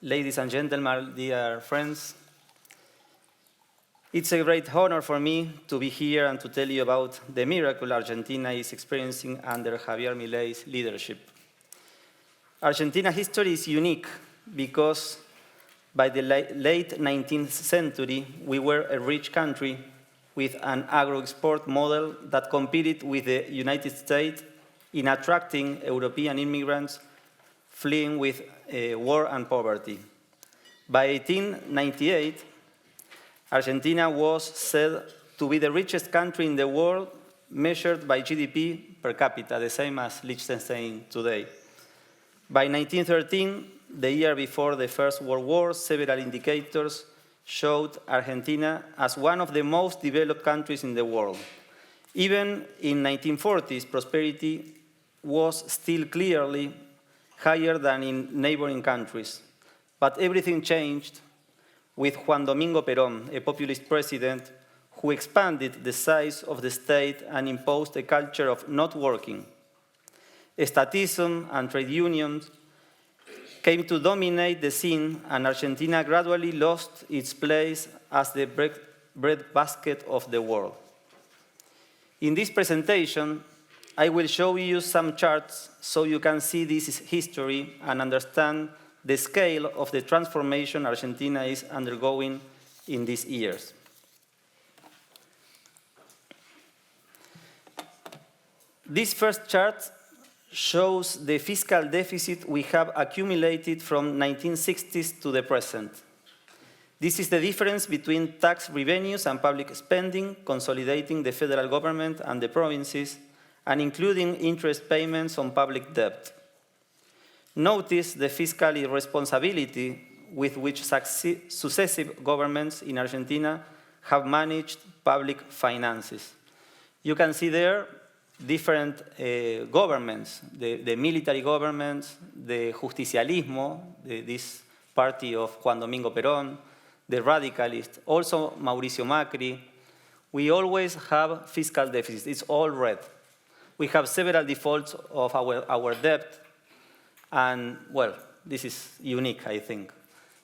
ladies and gentlemen, dear friends, it's a great honor for me to be here and to tell you about the miracle Argentina is experiencing under Javier Milei's leadership. Argentina history is unique because by the late 19th century, we were a rich country with an agro-export model that competed with the United States in attracting European immigrants fleeing with war and poverty. By 1898, Argentina was said to be the richest country in the world measured by GDP per capita, the same as Liechtenstein today. By 1913, the year before the First World War, several indicators showed Argentina as one of the most developed countries in the world. Even in 1940s, prosperity was still clearly higher than in neighboring countries. But everything changed with Juan Domingo Perón, a populist president who expanded the size of the state and imposed a culture of not working. Statism and trade unions came to dominate the scene, and Argentina gradually lost its place as the breadbasket of the world. In this presentation, I will show you some charts so you can see this history and understand the scale of the transformation Argentina is undergoing in these years. This first chart shows the fiscal deficit we have accumulated from 1960s to the present. This is the difference between tax revenues and public spending, consolidating the federal government and the provinces, and including interest payments on public debt. Notice the fiscal irresponsibility with which successive governments in Argentina have managed public finances. You can see there different governments, the military governments, the justicialismo, this party of Juan Domingo Perón, the radicalists, also Mauricio Macri. We always have fiscal deficits. It's all red. We have several defaults of our debt, and, well, this is unique, I think.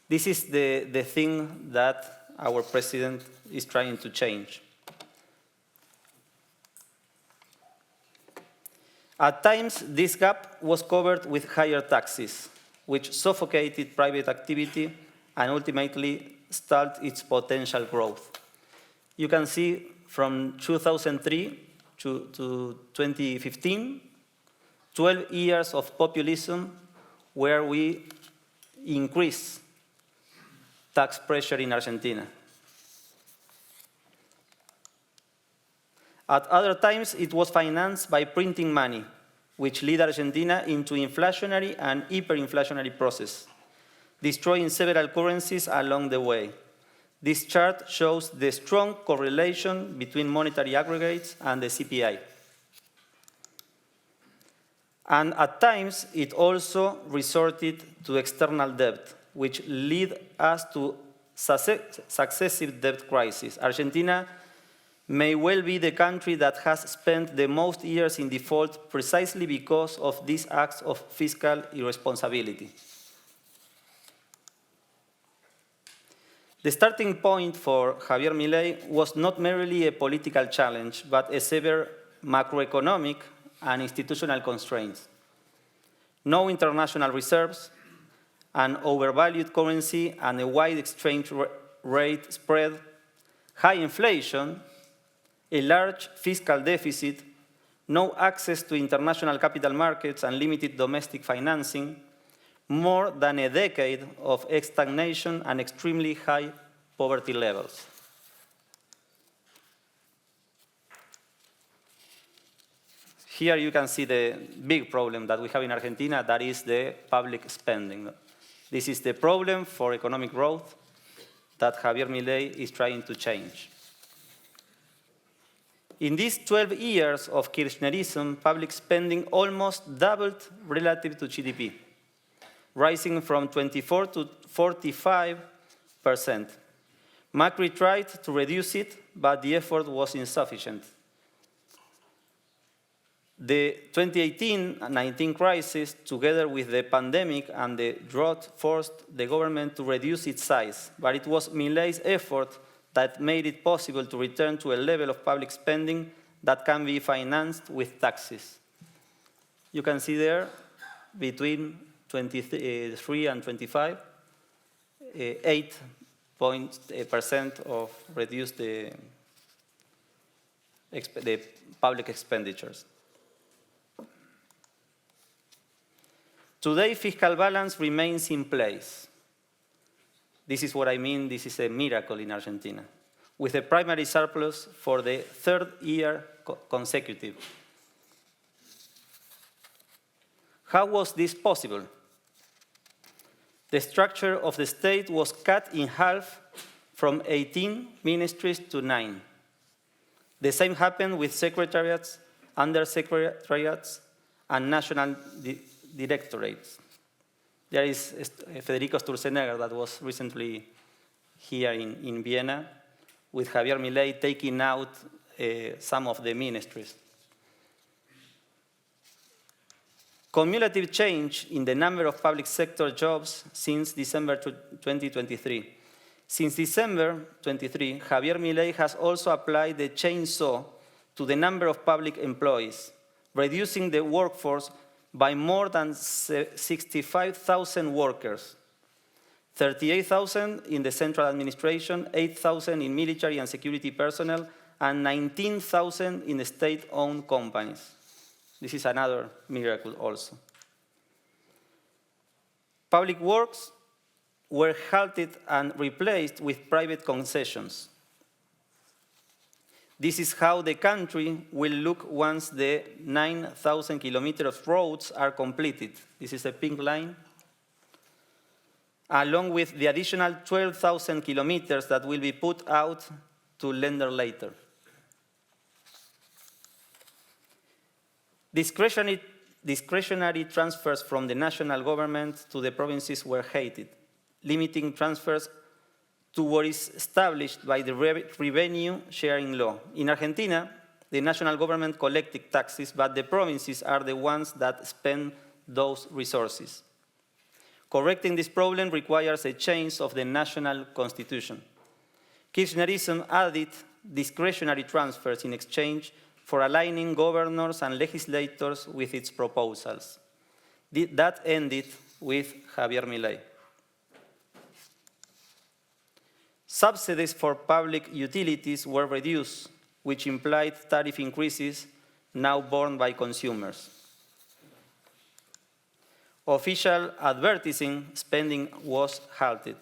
This is the thing that our president is trying to change. At times, this gap was covered with higher taxes, which suffocated private activity and ultimately stalled its potential growth. You can see from 2003 to 2015, 12 years of populism where we increased tax pressure in Argentina. At other times, it was financed by printing money, which led Argentina into inflationary and hyperinflationary process, destroying several currencies along the way. This chart shows the strong correlation between monetary aggregates and the CPI. And at times, it also resorted to external debt, which led us to successive debt crises. Argentina may well be the country that has spent the most years in default precisely because of these acts of fiscal irresponsibility. The starting point for Javier Milei was not merely a political challenge, but a severe macroeconomic and institutional constraints. No international reserves, an overvalued currency and a wide exchange rate spread, high inflation, a large fiscal deficit, no access to international capital markets and limited domestic financing, more than a decade of stagnation and extremely high poverty levels. Here you can see the big problem that we have in Argentina, that is the public spending. This is the problem for economic growth that Javier Milei is trying to change. In these 12 years of Kirchnerism, public spending almost doubled relative to GDP, rising from 24 to 45%. Macri tried to reduce it, but the effort was insufficient. The 2018-19 crisis, together with the pandemic and the drought, forced the government to reduce its size, but it was Milei's effort that made it possible to return to a level of public spending that can be financed with taxes. You can see there, between 23 and 25, 8% of reduced the public expenditures. Today, fiscal balance remains in place. This is what I mean, this is a miracle in Argentina, with a primary surplus for the third year consecutive. How was this possible? The structure of the state was cut in half from 18 ministries to 9. The same happened with secretariats, undersecretariats, and national directorates. There is Federico Sturzenegger that was recently here in Vienna with Javier Milei taking out some of the ministries. Cumulative change in the number of public sector jobs since December 2023. Since December 23, Javier Milei has also applied the chainsaw to the number of public employees, reducing the workforce by more than 65,000 workers, 38,000 in the central administration, 8,000 in military and security personnel, and 19,000 in the state-owned companies. This is another miracle also. Public works were halted and replaced with private concessions. This is how the country will look once the 9,000 kilometers of roads are completed. This is a pink line, along with the additional 12,000 kilometers that will be put out to lender later. Discretionary transfers from the national government to the provinces were hated, limiting transfers to what is established by the revenue sharing law. In Argentina, the national government collected taxes, but the provinces are the ones that spend those resources. Correcting this problem requires a change of the national constitution. Kirchnerism added discretionary transfers in exchange for aligning governors and legislators with its proposals. That ended with Javier Milei. Subsidies for public utilities were reduced, which implied tariff increases now borne by consumers. Official advertising spending was halted.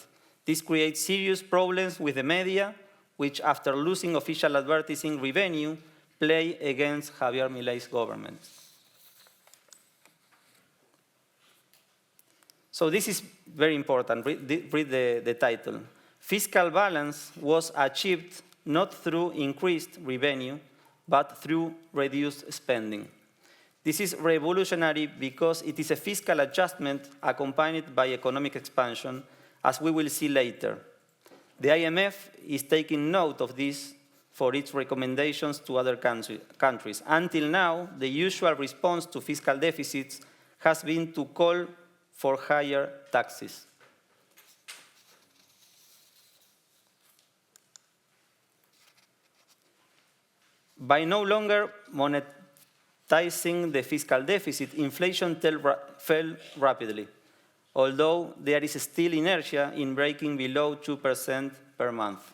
This creates serious problems with the media, which, after losing official advertising revenue, play against Javier Milei's government. So this is very important. Read the title. Fiscal balance was achieved not through increased revenue, but through reduced spending. This is revolutionary because it is a fiscal adjustment accompanied by economic expansion, as we will see later. The IMF is taking note of this for its recommendations to other countries. Until now, the usual response to fiscal deficits has been to call for higher taxes. By no longer monetizing the fiscal deficit, inflation fell rapidly, although there is still inertia in breaking below 2% per month.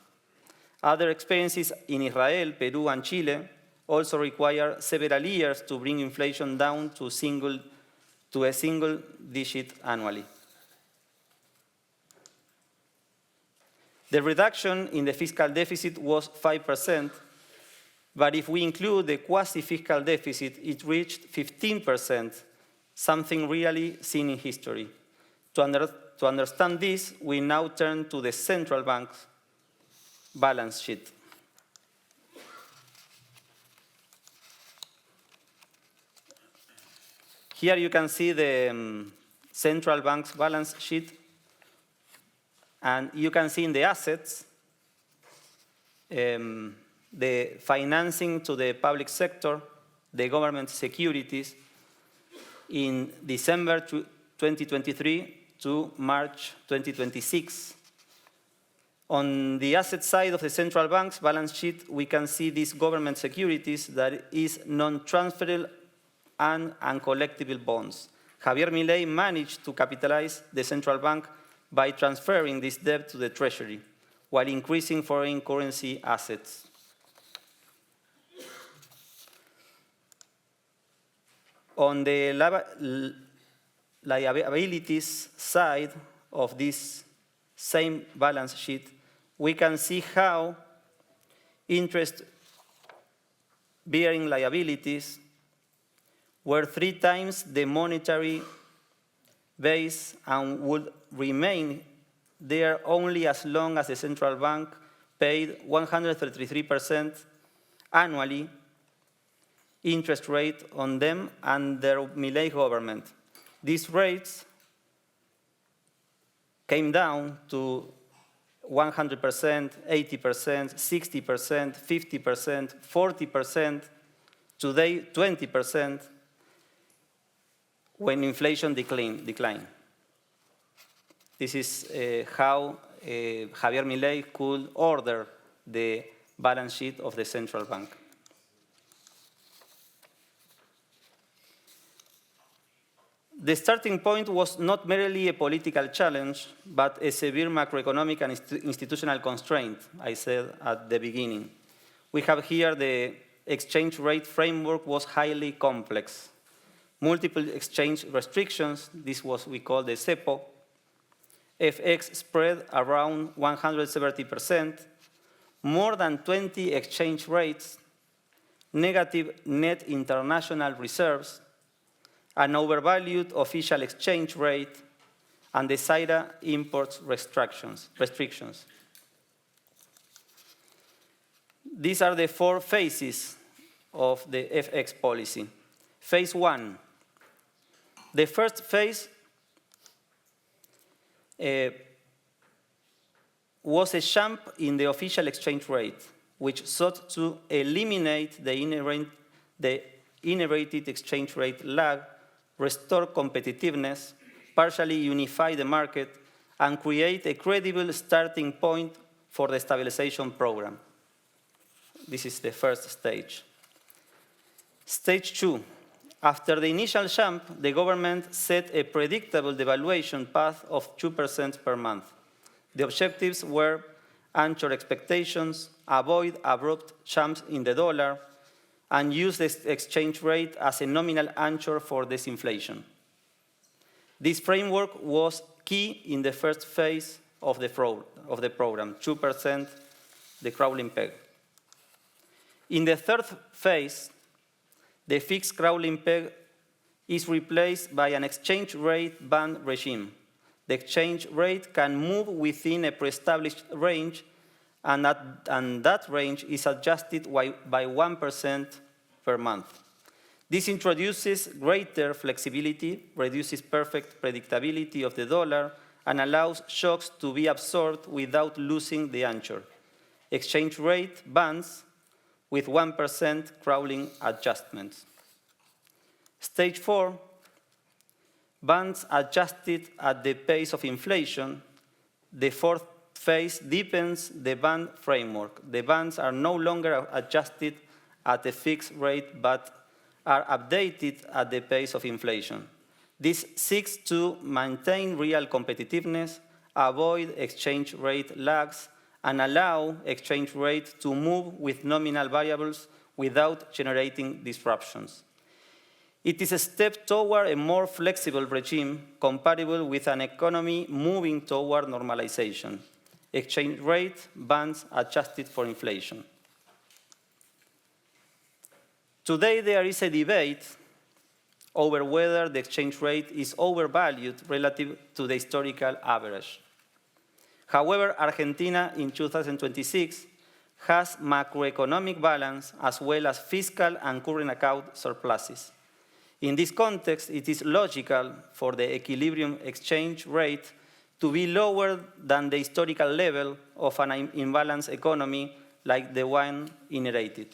Other experiences in Israel, Peru, and Chile also require several years to bring inflation down to a single digit annually. The reduction in the fiscal deficit was 5%, but if we include the quasi-fiscal deficit, it reached 15%, something really seen in history. To understand this, we now turn to the central bank's balance sheet. Here you can see the central bank's balance sheet, and you can see in the assets the financing to the public sector the government securities in December 2023 to March 2026. On the asset side of the central bank's balance sheet, we can see these government securities that is non-transferable and uncollectible bonds. Javier Milei managed to capitalize the central bank by transferring this debt to the Treasury, while increasing foreign currency assets. On the liabilities side of this same balance sheet, we can see how interest-bearing liabilities were 3 times the monetary base and would remain there only as long as the central bank paid 133% annually interest rate on them under Milei government. These rates came down to 100%, 80%, 60%, 50%, 40%, today 20%, when inflation declined. This is how Javier Milei could order the balance sheet of the central bank. The starting point was not merely a political challenge, but a severe macroeconomic and institutional constraint, I said at the beginning. We have here the exchange rate framework was highly complex. Multiple exchange restrictions, this was we call the cepo, FX spread around 170%, more than 20 exchange rates, negative net international reserves, an overvalued official exchange rate, and the Zaira imports restrictions. These are the 4 phases of the FX policy. Phase 1. The first phase was a jump in the official exchange rate, which sought to eliminate the inherited exchange rate lag, restore competitiveness, partially unify the market, and create a credible starting point for the stabilization program. This is the first stage. Stage 2. After the initial jump, the government set a predictable devaluation path of 2% per month. The objectives were anchor expectations, avoid abrupt jumps in the dollar, and use the exchange rate as a nominal anchor for disinflation. This framework was key in the first phase of the program, 2%, the crawling peg. In the third phase, the fixed crawling peg is replaced by an exchange rate band regime. The exchange rate can move within a pre-established range, and that range is adjusted by 1% per month. This introduces greater flexibility, reduces perfect predictability of the dollar, and allows shocks to be absorbed without losing the anchor. Exchange rate bands with 1% crawling adjustments. Stage 4, bands adjusted at the pace of inflation. The fourth phase deepens the band framework. The bands are no longer adjusted at a fixed rate, but are updated at the pace of inflation. This seeks to maintain real competitiveness, avoid exchange rate lags, and allow exchange rate to move with nominal variables without generating disruptions. It is a step toward a more flexible regime compatible with an economy moving toward normalization. Exchange rate bands adjusted for inflation. Today there is a debate over whether the exchange rate is overvalued relative to the historical average. However, Argentina in 2026 has macroeconomic balance as well as fiscal and current account surpluses. In this context, it is logical for the equilibrium exchange rate to be lower than the historical level of an imbalanced economy like the one inherited.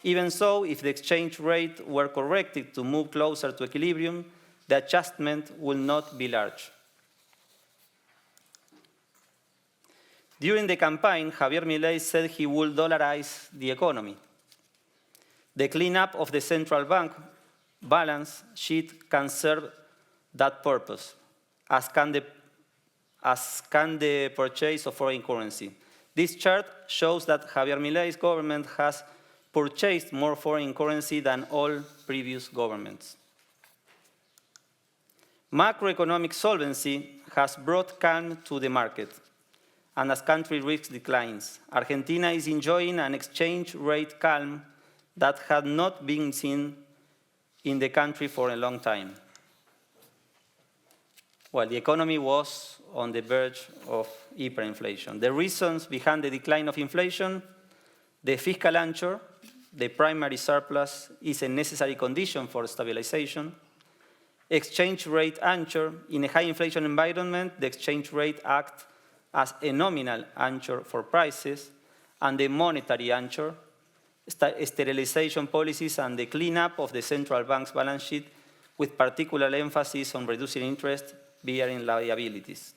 Even so, if the exchange rate were corrected to move closer to equilibrium, the adjustment will not be large. During the campaign, Javier Milei said he would dollarize the economy. The cleanup of the central bank balance sheet can serve that purpose, as can the purchase of foreign currency. This chart shows that Javier Milei's government has purchased more foreign currency than all previous governments. Macroeconomic solvency has brought calm to the market, and as country risk declines, Argentina is enjoying an exchange rate calm that had not been seen in the country for a long time. Well, the economy was on the verge of hyperinflation. The reasons behind the decline of inflation: the fiscal anchor, the primary surplus, is a necessary condition for stabilization. Exchange rate anchor: in a high inflation environment, the exchange rate acts as a nominal anchor for prices, and the monetary anchor: sterilization policies and the cleanup of the central bank's balance sheet, with particular emphasis on reducing interest-bearing liabilities.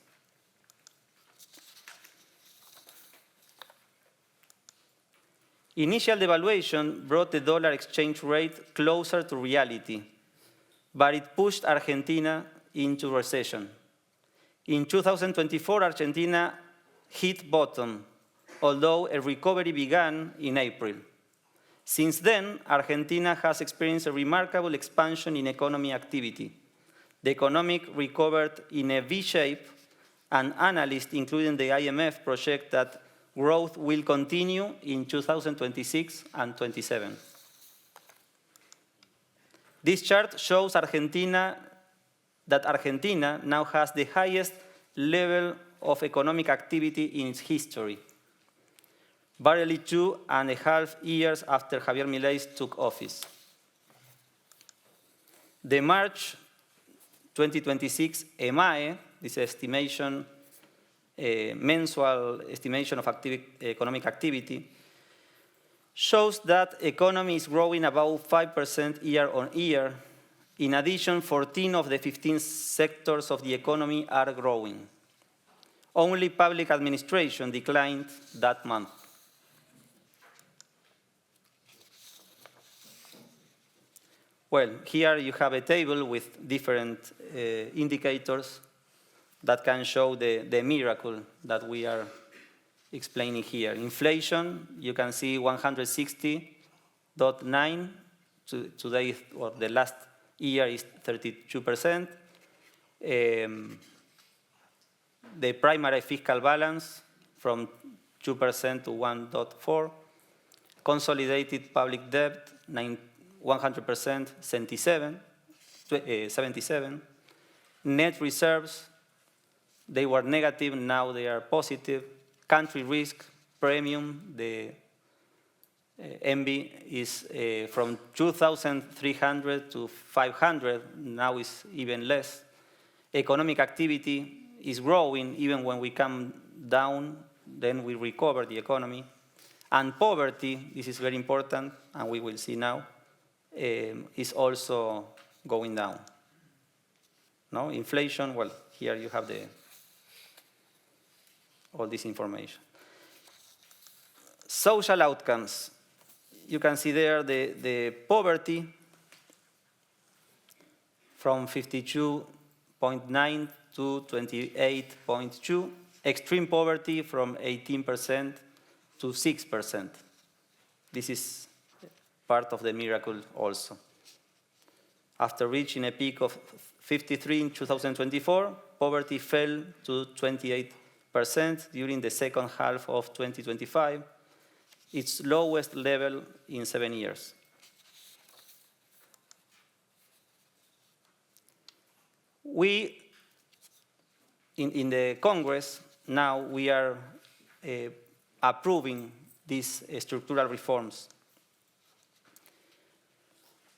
Initial devaluation brought the dollar exchange rate closer to reality, but it pushed Argentina into recession. In 2024, Argentina hit bottom, although a recovery began in April. Since then, Argentina has experienced a remarkable expansion in economic activity. The economy recovered in a V-shape, and analysts, including the IMF, project that growth will continue in 2026 and 27. This chart shows that Argentina now has the highest level of economic activity in its history, barely 2.5 years after Javier Milei took office. The March 2026 EMAE, this estimation, mensual estimation of economic activity, shows that economy is growing about 5% year on year. In addition, 14 of the 15 sectors of the economy are growing. Only public administration declined that month. Well, here you have a table with different indicators that can show the miracle that we are explaining here. Inflation, you can see 160.9. Today, or the last year, is 32%. The primary fiscal balance from 2% to 1.4. Consolidated public debt, 100%, 77. Net reserves, they were negative, now they are positive. Country risk premium, the MB, is from 2,300 to 500, now is even less. Economic activity is growing, even when we come down, then we recover the economy. And poverty, this is very important, and we will see now, is also going down. No? Inflation, well, here you have all this information. Social outcomes. You can see there the poverty from 52.9 to 28.2. Extreme poverty from 18% to 6%. This is part of the miracle also. After reaching a peak of 53 in 2024, poverty fell to 28% during the second half of 2025, its lowest level in 7 years. We, in the Congress, now we are approving these structural reforms.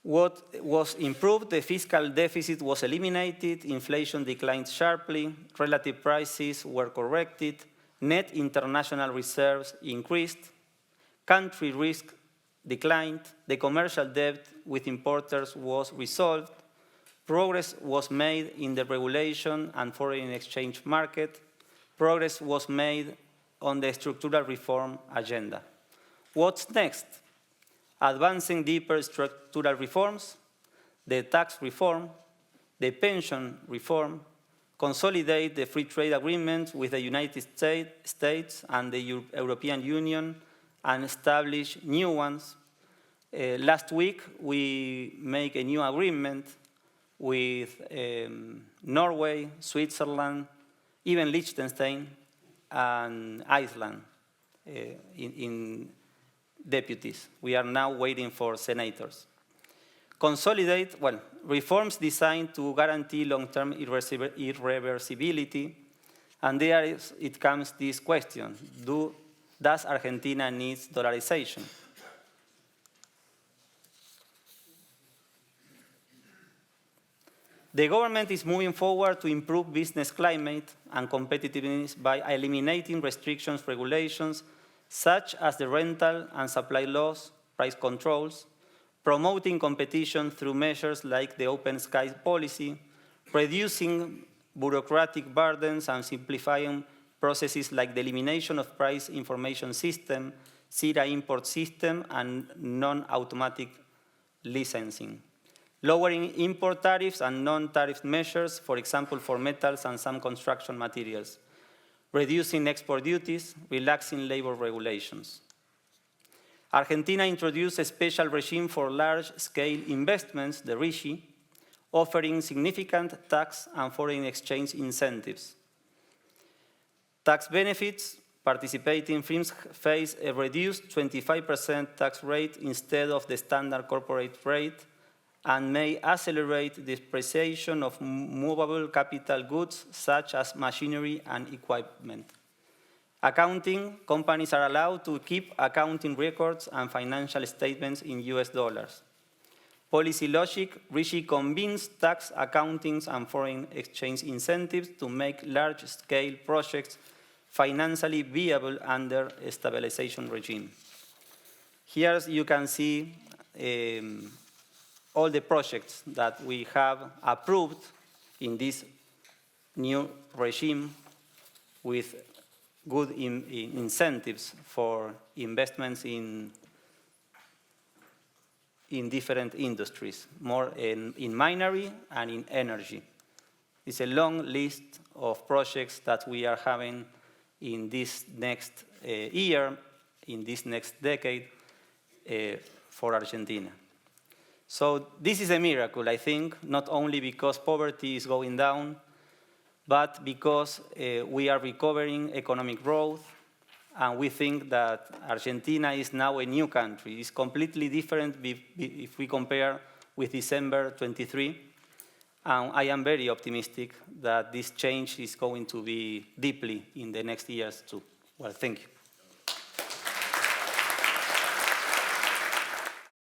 What was improved? The fiscal deficit was eliminated, inflation declined sharply, relative prices were corrected, net international reserves increased, country risk declined, the commercial debt with importers was resolved, progress was made in the regulation and foreign exchange market, progress was made on the structural reform agenda. What's next? Advancing deeper structural reforms, the tax reform, the pension reform, consolidate the free trade agreement with the United States and the European Union, and establish new ones. Last week, we made a new agreement with Norway, Switzerland, even Liechtenstein, and Iceland in deputies. We are now waiting for senators. Consolidate, well, reforms designed to guarantee long-term irreversibility, and there it comes this question, does Argentina need dollarization? The government is moving forward to improve business climate and competitiveness by eliminating restrictions, regulations, such as the rental and supply laws, price controls, promoting competition through measures like the open sky policy, reducing bureaucratic burdens and simplifying processes like the elimination of price information system, CIRA import system, and non-automatic licensing. Lowering import tariffs and non-tariff measures, for example, for metals and some construction materials. Reducing export duties, relaxing labor regulations. Argentina introduced a special regime for large-scale investments, the RIGI, offering significant tax and foreign exchange incentives. Tax benefits, participating firms face a reduced 25% tax rate instead of the standard corporate rate, and may accelerate depreciation of movable capital goods such as machinery and equipment. Accounting, companies are allowed to keep accounting records and financial statements in US dollars. Policy logic, RIGI combines tax, accounting, and foreign exchange incentives to make large-scale projects financially viable under a stabilization regime. Here you can see all the projects that we have approved in this new regime with good incentives for investments in different industries, more in minery and in energy. It's a long list of projects that we are having in this next year, in this next decade for Argentina. So this is a miracle, I think, not only because poverty is going down, but because we are recovering economic growth, and we think that Argentina is now a new country. It's completely different if we compare with December 23. I am very optimistic that this change is going to be deeply in the next years too. Well, thank you.